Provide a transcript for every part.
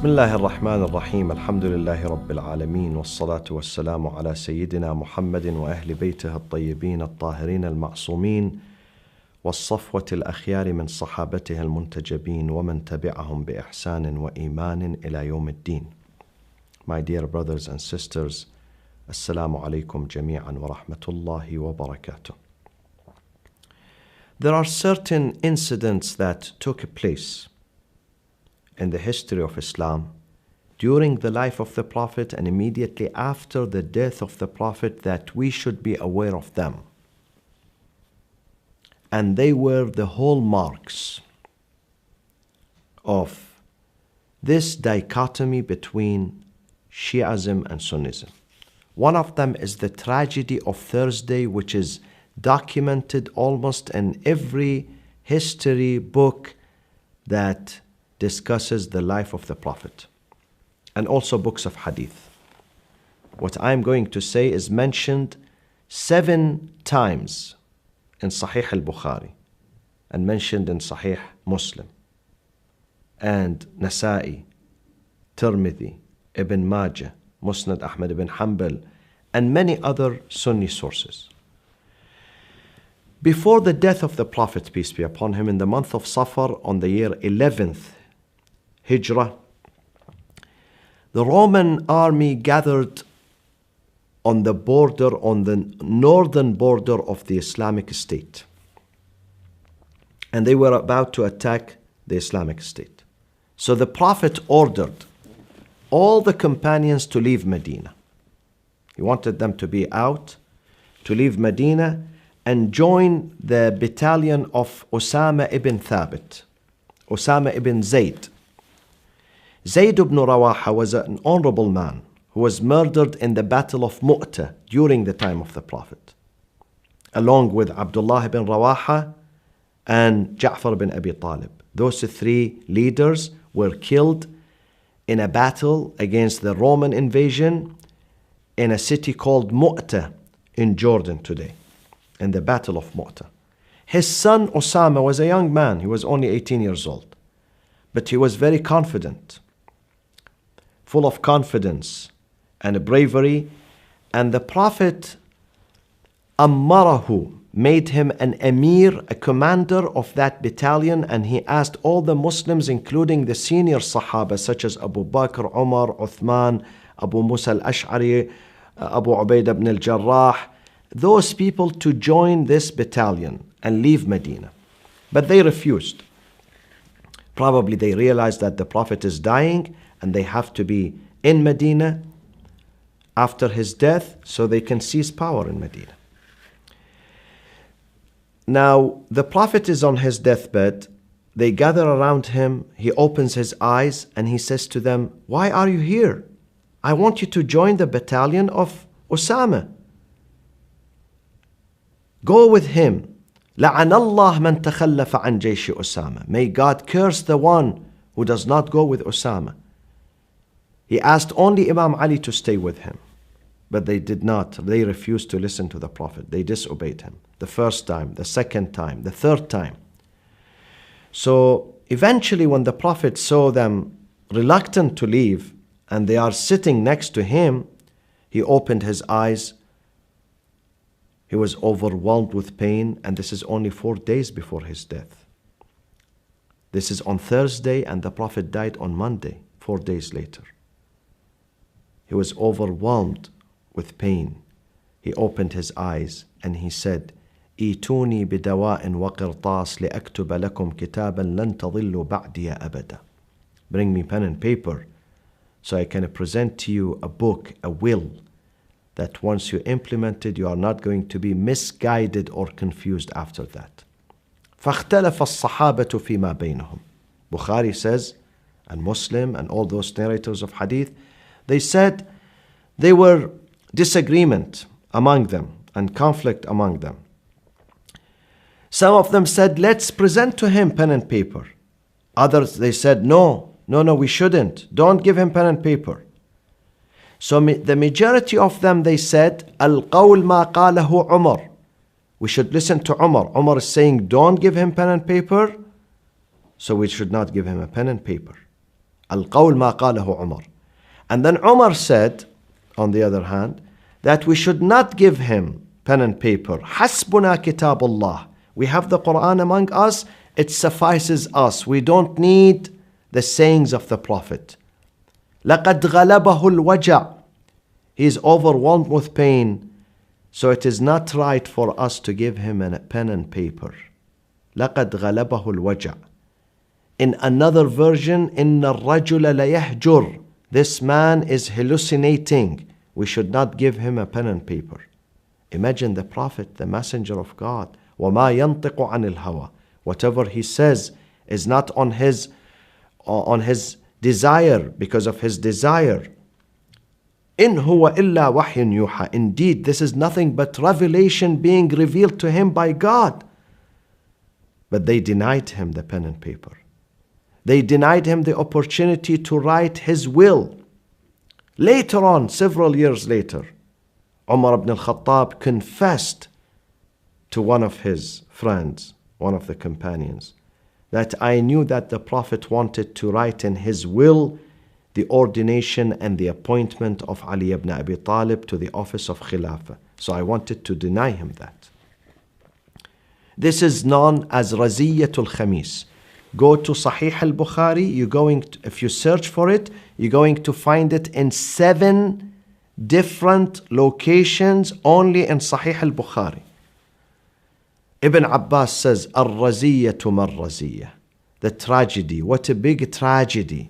بسم الله الرحمن الرحيم الحمد لله رب العالمين والصلاة والسلام على سيدنا محمد وأهل بيته الطيبين الطاهرين المعصومين والصفوة الأخيار من صحابته المنتجبين ومن تبعهم بإحسان وإيمان إلى يوم الدين. My dear brothers and sisters, Assalamu alaikum jami'an wa rahmatullahi wa barakatuh. There are certain incidents that took place in the history of Islam during the life of the Prophet and immediately after the death of the Prophet that we should be aware of them. And they were the hallmarks of this dichotomy between Shi'ism and Sunnism. One of them is the tragedy of Thursday, which is documented almost in every history book that discusses the life of the Prophet, and also books of hadith. What I'm going to say is mentioned 7 times in Sahih al-Bukhari and mentioned in Sahih Muslim and Nasa'i, Tirmidhi, Ibn Majah, Musnad Ahmad ibn Hanbal, and many other Sunni sources. Before the death of the Prophet, peace be upon him, in the month of Safar on the year 11th Hijrah, the Roman army gathered on the border, on the northern border of the Islamic State. And they were about to attack the Islamic State. So the Prophet ordered all the companions to leave Medina. He wanted them to be out, to leave Medina and join the battalion of Osama ibn Thabit, Osama ibn Zayd. Zayd ibn Rawaha was an honorable man who was murdered in the Battle of Mu'tah during the time of the Prophet, along with Abdullah ibn Rawaha and Ja'far ibn Abi Talib. Those 3 leaders were killed in a battle against the Roman invasion in a city called Mu'tah in Jordan today, in the Battle of Mu'tah. His son Osama was a young man. He was only 18 years old, but he was very confident, full of confidence and bravery, and the Prophet Ammarahu made him an emir, a commander of that battalion, and he asked all the Muslims, including the senior Sahaba such as Abu Bakr, Umar, Uthman, Abu Musa al-Ash'ari, Abu Ubaidah ibn al-Jarrah, those people to join this battalion and leave Medina. But they refused. Probably they realized that the Prophet is dying and they have to be in Medina after his death so they can seize power in Medina. Now, the Prophet is on his deathbed. They gather around him. He opens his eyes and he says to them, "Why are you here? I want you to join the battalion of Osama. Go with him. لَعَنَ اللَّهُ مَنْ تَخَلَّفَ عَنْ جَيْشِ أُسَامَةَ. May God curse the one who does not go with Osama." He asked only Imam Ali to stay with him, but they did not. They refused to listen to the Prophet. They disobeyed him the first time, the second time, the third time. So eventually when the Prophet saw them reluctant to leave and they are sitting next to him, he opened his eyes. He was overwhelmed with pain, and this is only 4 days before his death. This is on Thursday and the Prophet died on Monday, 4 days later. He was overwhelmed with pain. He opened his eyes and he said, "Ituni bidawa'in wa qirtas li'aktuba lakum kitaban lan tadillu ba'diya abada." Bring me pen and paper so I can present to you a book, a will, that once you implement it, you are not going to be misguided or confused after that. فَاخْتَلَفَ الصَّحَابَةُ فِي مَا بَيْنَهُم. Bukhari says, and Muslim and all those narrators of hadith, they said they were disagreement among them and conflict among them. Some of them said, "Let's present to him pen and paper." Others, they said, no, we shouldn't. Don't give him pen and paper. So the majority of them, they said, "Al-qawl ma qalahu Umar." We should listen to Umar. Umar is saying, don't give him pen and paper, so we should not give him a pen and paper. القول ما قاله عمر. And then Umar said, on the other hand, that we should not give him pen and paper. حسبنا كتاب الله. We have the Quran among us, it suffices us. We don't need the sayings of the Prophet. لقد غلبه الوجع. He is overwhelmed with pain, so it is not right for us to give him a pen and paper. لقد غلبه الوجع. In another version, إن الرجل ليهجر. This man is hallucinating. We should not give him a pen and paper. Imagine the Prophet, the Messenger of God. وَمَا يَنطِقُ عَنِ الْهَوَى. Whatever he says is not on his desire, because of his desire. إِنْ هُوَ إِلَّا وَحْيٌ يُوحَى. Indeed, this is nothing but revelation being revealed to him by God. But they denied him the pen and paper. They denied him the opportunity to write his will. Later on, several years later, Umar ibn al-Khattab confessed to one of his friends, one of the companions, that I knew that the Prophet wanted to write in his will the ordination and the appointment of Ali ibn Abi Talib to the office of Khilafah. So I wanted to deny him that. This is known as Raziyatul Khamis. Go to Sahih al-Bukhari, if you search for it, you're going to find it in 7 different locations only in Sahih al-Bukhari. Ibn Abbas says, Ar-Raziyatu mar-Raziyah. The tragedy, what a big tragedy.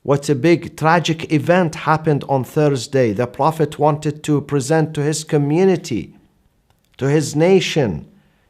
What a big tragic event happened on Thursday. The Prophet wanted to present to his community, to his nation,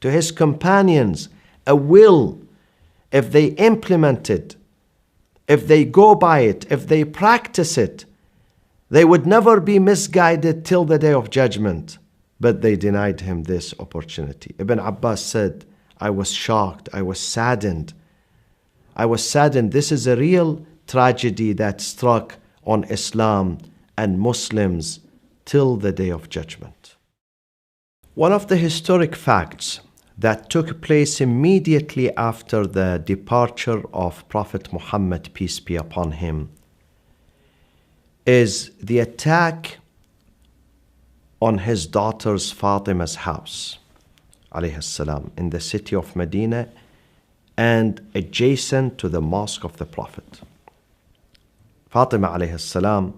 to his companions, a will. If they implement it, if they go by it, if they practice it, they would never be misguided till the day of judgment. But they denied him this opportunity. Ibn Abbas said, I was shocked, I was saddened. I was saddened. This is a real tragedy that struck on Islam and Muslims till the day of judgment. One of the historic facts that took place immediately after the departure of Prophet Muhammad, peace be upon him, is the attack on his daughter's Fatima's house, alayhi salam, in the city of Medina and adjacent to the mosque of the Prophet. Fatima alayhi salam,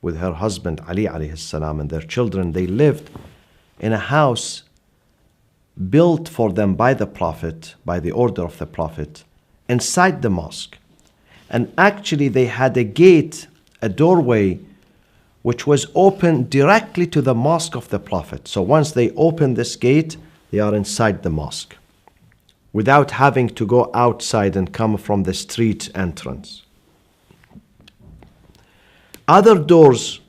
with her husband Ali alayhi salam and their children, they lived in a house built for them by the Prophet, by the order of the Prophet, inside the mosque. And actually they had a gate, a doorway, which was open directly to the mosque of the Prophet. So once they open this gate, they are inside the mosque, without having to go outside and come from the street entrance. Other doors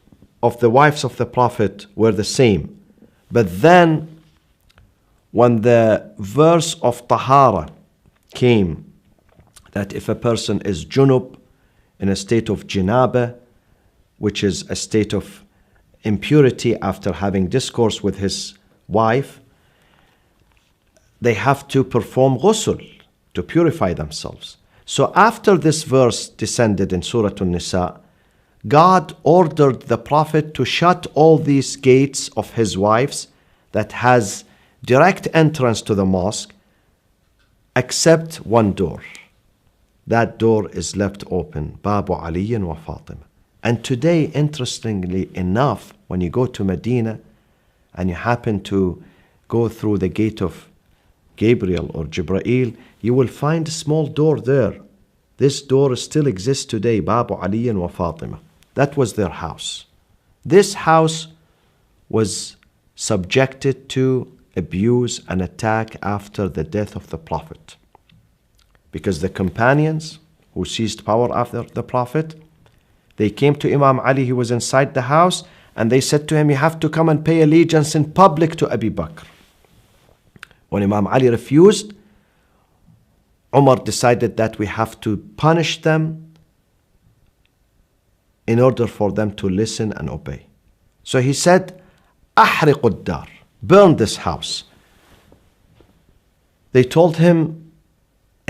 of the wives of the Prophet were the same. But then, when the verse of Tahara came, that if a person is junub, in a state of janaba, which is a state of impurity after having discourse with his wife, they have to perform ghusl to purify themselves. So after this verse descended in Surah An-Nisa, God ordered the Prophet to shut all these gates of his wives that has direct entrance to the mosque, except one door. That door is left open, Babu Ali wa Fatima. And today, interestingly enough, when you go to Medina and you happen to go through the gate of Gabriel or Jibreel, you will find a small door there. This door still exists today, Babu Ali wa Fatima. That was their house. This house was subjected to abuse and attack after the death of the Prophet. Because the companions who seized power after the Prophet, they came to Imam Ali, he was inside the house, and they said to him, you have to come and pay allegiance in public to Abu Bakr. When Imam Ali refused, Umar decided that we have to punish them in order for them to listen and obey. So he said, أحرق الدار, burn this house. They told him,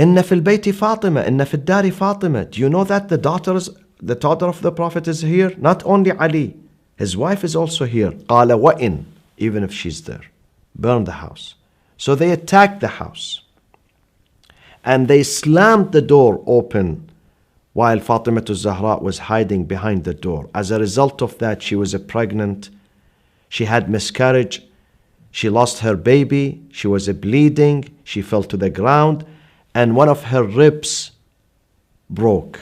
إن في البيت فاطمة, إن في الدار فاطمة. Do you know that the daughter of the Prophet is here? Not only Ali, his wife is also here. قال وإن, even if she's there. Burn the house. So they attacked the house. And they slammed the door open while Fatima al-Zahra was hiding behind the door. As a result of that, she was pregnant. She had miscarriage. She lost her baby. She was bleeding. She fell to the ground. And one of her ribs broke.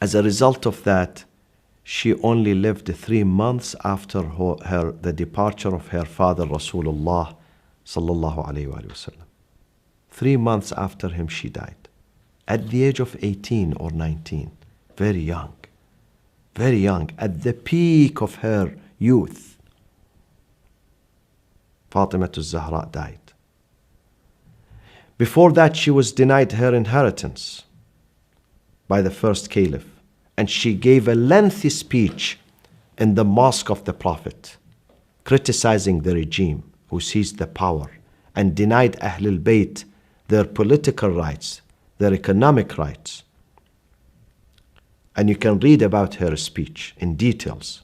As a result of that, she only lived 3 months after the departure of her father, Rasulullah sallallahu alayhi wa sallam. 3 months after him, she died. At the age of 18 or 19. Very young. Very young. At the peak of her youth. Fatima al-Zahra died. Before that, she was denied her inheritance by the first caliph. And she gave a lengthy speech in the mosque of the Prophet, criticizing the regime who seized the power and denied Ahlul Bayt their political rights, their economic rights. And you can read about her speech in details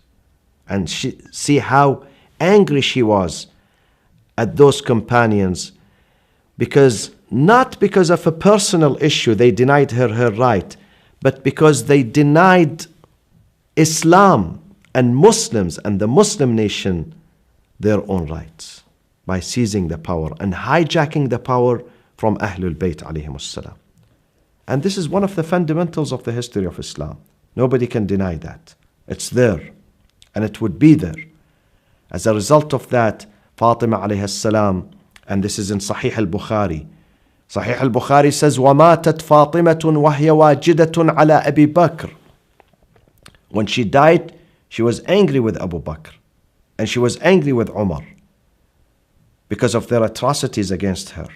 and see how angry she was at those companions, not because of a personal issue they denied her right, but because they denied Islam and Muslims and the Muslim nation their own rights by seizing the power and hijacking the power from Ahlul Bayt alayhimus salam. And this is one of the fundamentals of the history of Islam. Nobody can deny that. It's there, and it would be there. As a result of that, Fatima alayhi salam, and this is in Sahih al-Bukhari. Sahih al-Bukhari says, وَمَاتَتْ فَاطِمَةٌ وَهِيَ وَاجِدَةٌ عَلَى أَبِي بَكْرٍ. When she died, she was angry with Abu Bakr. And she was angry with Umar because of their atrocities against her.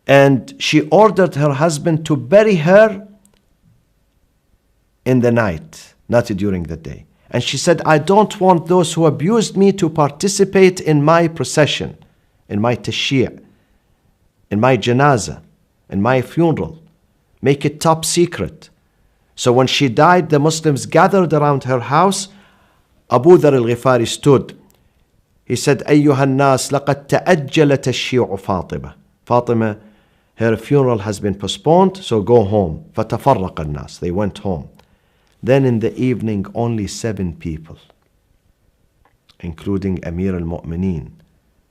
And she ordered her husband to bury her in the night, not during the day. And she said, I don't want those who abused me to participate in my procession, in my tashyi', in my janazah, in my funeral. Make it top secret. So when she died, the Muslims gathered around her house. Abu Dhar al-Ghifari stood. He said, أيها الناس لقد تأجل تشييع فاطمة. Fatima, her funeral has been postponed, so go home. فتفرق الناس. They went home. Then in the evening, only 7 people, including Amir al-Mu'mineen,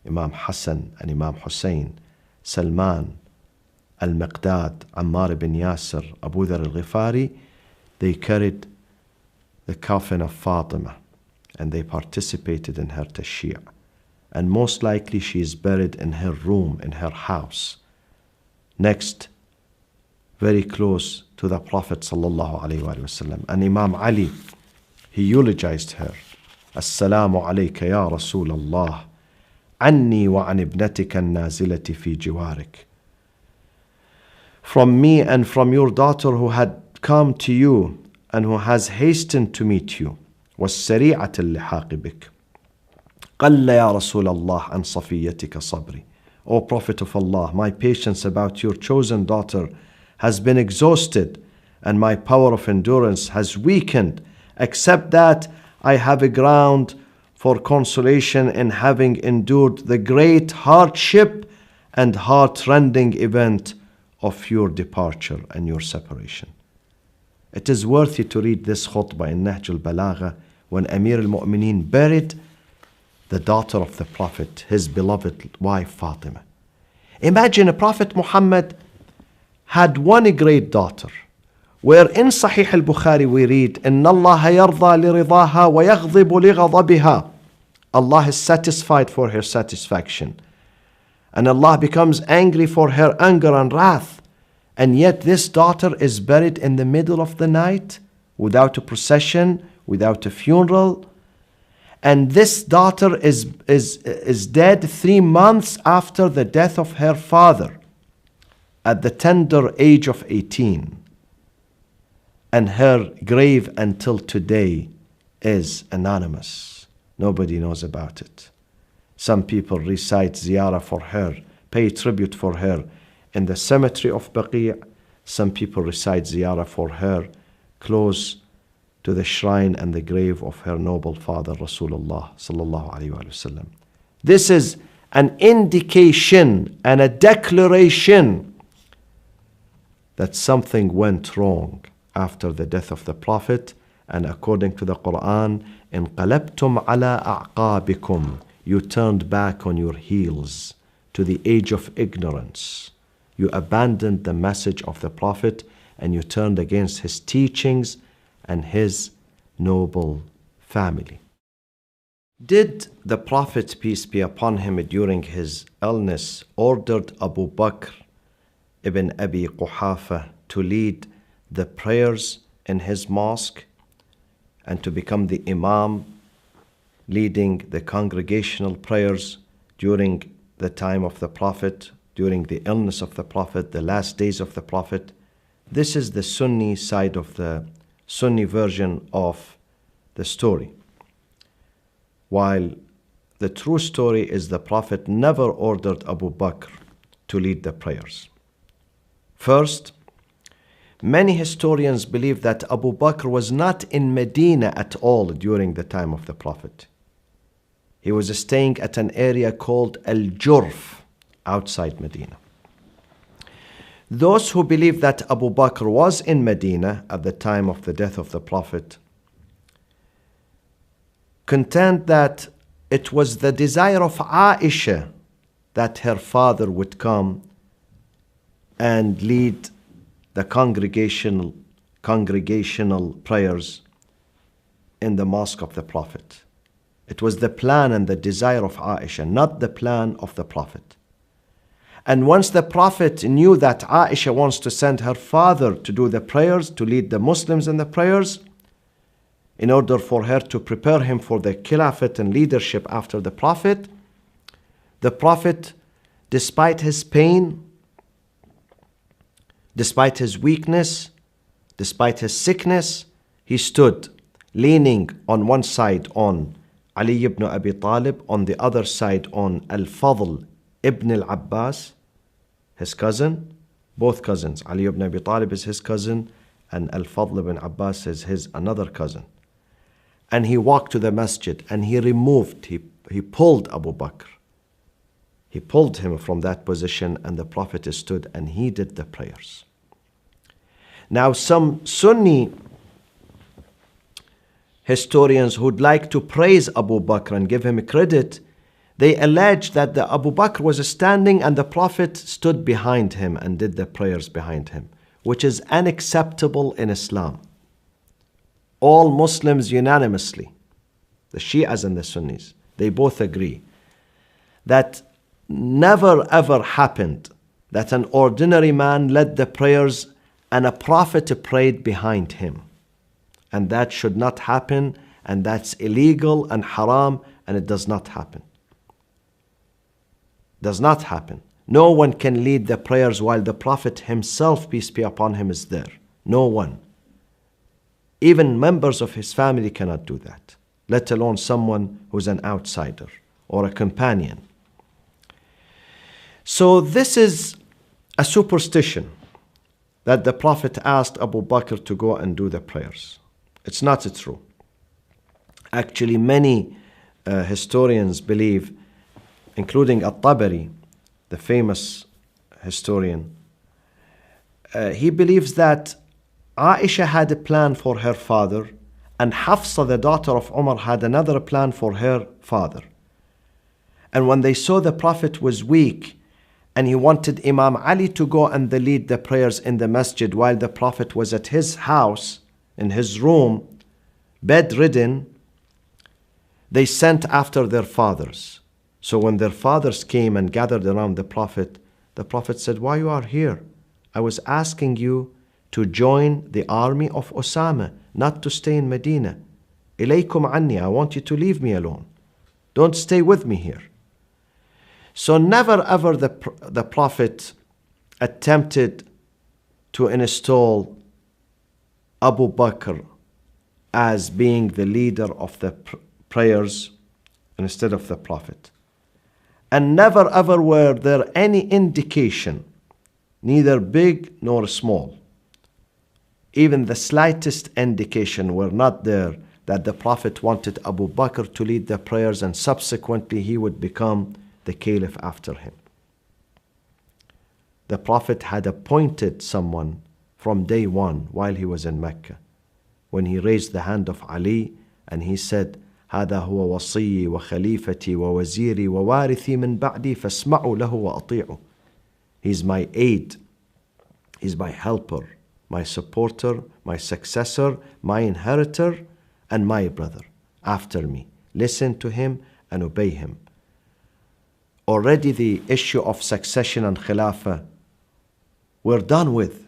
Imam Hassan and Imam Hussein, Salman, Al-Miqdad, Ammar ibn Yasir, Abu Dhar al-Ghifari, they carried the coffin of Fatima and they participated in her tashyi'. And most likely she is buried in her room, in her house, next, very close to the Prophet sallallahu alaihi wasallam. And Imam Ali, he eulogized her. Assalamu alayka ya Rasul Allah. Anni wa an ibnatika an-nazilati fi jiwarik. From me and from your daughter who had come to you and who has hastened to meet you. والسريعة اللحاق بك. قل يا رسول الله عن صفيتك صبري. O Prophet of Allah, my patience about your chosen daughter has been exhausted and my power of endurance has weakened, except that I have a ground for consolation in having endured the great hardship and heart-rending event of your departure and your separation. It is worthy to read this khutbah in Nahj al-Balagha when Amir al-Mu'mineen buried the daughter of the Prophet, his beloved wife Fatima. Imagine a Prophet Muhammad had one great daughter, where in Sahih al-Bukhari we read, إِنَّ اللَّهَ يَرْضَى لِرِضَاهَا وَيَغْضِبُ لِغَضَبِهَا. Allah is satisfied for her satisfaction. And Allah becomes angry for her anger and wrath. And yet this daughter is buried in the middle of the night, without a procession, without a funeral. And this daughter is dead 3 months after the death of her father, at the tender age of 18. And her grave until today is anonymous. Nobody knows about it. Some people recite ziyarah for her pay tribute for her in the cemetery of Baqi'. Some people recite ziyarah for her close to the shrine and the grave of her noble father Rasulullah sallallahu alaihi wasallam. This is an indication and a declaration that something went wrong after the death of the Prophet. And according to the Quran, انقلبتم على أعقابكم, you turned back on your heels to the age of ignorance. You abandoned the message of the Prophet and you turned against his teachings and his noble family. Did the Prophet, peace be upon him, during his illness, ordered Abu Bakr ibn Abi Quhafa to lead the prayers in his mosque and to become the imam, leading the congregational prayers during the time of the Prophet, during the illness of the Prophet, the last days of the Prophet? This is the Sunni side of the Sunni version of the story. While the true story is the Prophet never ordered Abu Bakr to lead the prayers. First, many historians believe that Abu Bakr was not in Medina at all during the time of the Prophet. He was staying at an area called Al-Jurf, outside Medina. Those who believe that Abu Bakr was in Medina at the time of the death of the Prophet contend that it was the desire of Aisha that her father would come and lead the congregational prayers in the mosque of the Prophet. It was the plan and the desire of Aisha, not the plan of the Prophet. And once the Prophet knew that Aisha wants to send her father to do the prayers, to lead the Muslims in the prayers, in order for her to prepare him for the Khilafat and leadership after the Prophet, despite his pain, despite his weakness, despite his sickness, he stood leaning on one side on Ali ibn Abi Talib, on the other side on Al-Fadl ibn al-Abbas, his cousin, both cousins. Ali ibn Abi Talib is his cousin and Al-Fadl ibn Abbas is his another cousin. And he walked to the masjid and he pulled Abu Bakr. He pulled him from that position and the Prophet stood and he did the prayers. Now some Sunni historians who'd like to praise Abu Bakr and give him credit, they allege that the Abu Bakr was standing and the Prophet stood behind him and did the prayers behind him, which is unacceptable in Islam. All Muslims unanimously, the Shias and the Sunnis, they both agree that never ever happened that an ordinary man led the prayers and a prophet prayed behind him. And that should not happen, and that's illegal and haram, and it does not happen. Does not happen. No one can lead the prayers while the Prophet himself, peace be upon him, is there. No one. Even members of his family cannot do that, let alone someone who's an outsider or a companion. So this is a superstition that the Prophet asked Abu Bakr to go and do the prayers. It's not true. Actually, many historians believe, including At-Tabari, the famous historian, he believes that Aisha had a plan for her father and Hafsa, the daughter of Umar, had another plan for her father. And when they saw the Prophet was weak and he wanted Imam Ali to go and lead the prayers in the masjid while the Prophet was at his house, in his room, bedridden, they sent after their fathers. So when their fathers came and gathered around the Prophet said, "Why you are here? I was asking you to join the army of Osama, not to stay in Medina. Ilaykum anni, I want you to leave me alone. Don't stay with me here." So never ever the Prophet attempted to install Abu Bakr as being the leader of the prayers instead of the Prophet. And never ever were there any indication, neither big nor small, even the slightest indication were not there that the Prophet wanted Abu Bakr to lead the prayers and subsequently he would become the caliph after him. The Prophet had appointed someone from day one while he was in Mecca, when he raised the hand of Ali and he said, هذا هو وصيي وخليفتي ووزيري ووارثي من بعدي فاسمعوا له وأطيعوا. He's my aid, he's my helper, my supporter, my successor, my inheritor, and my brother after me. Listen to him and obey him. Already the issue of succession and khilafah were done with.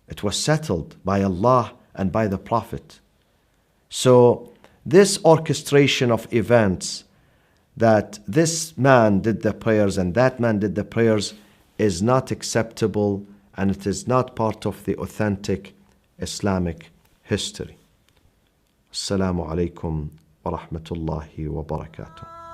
It was settled by Allah and by the Prophet. So this orchestration of events, that this man did the prayers and that man did the prayers, is not acceptable and it is not part of the authentic Islamic history. Assalamu alaikum wa rahmatullahi wa barakatuh.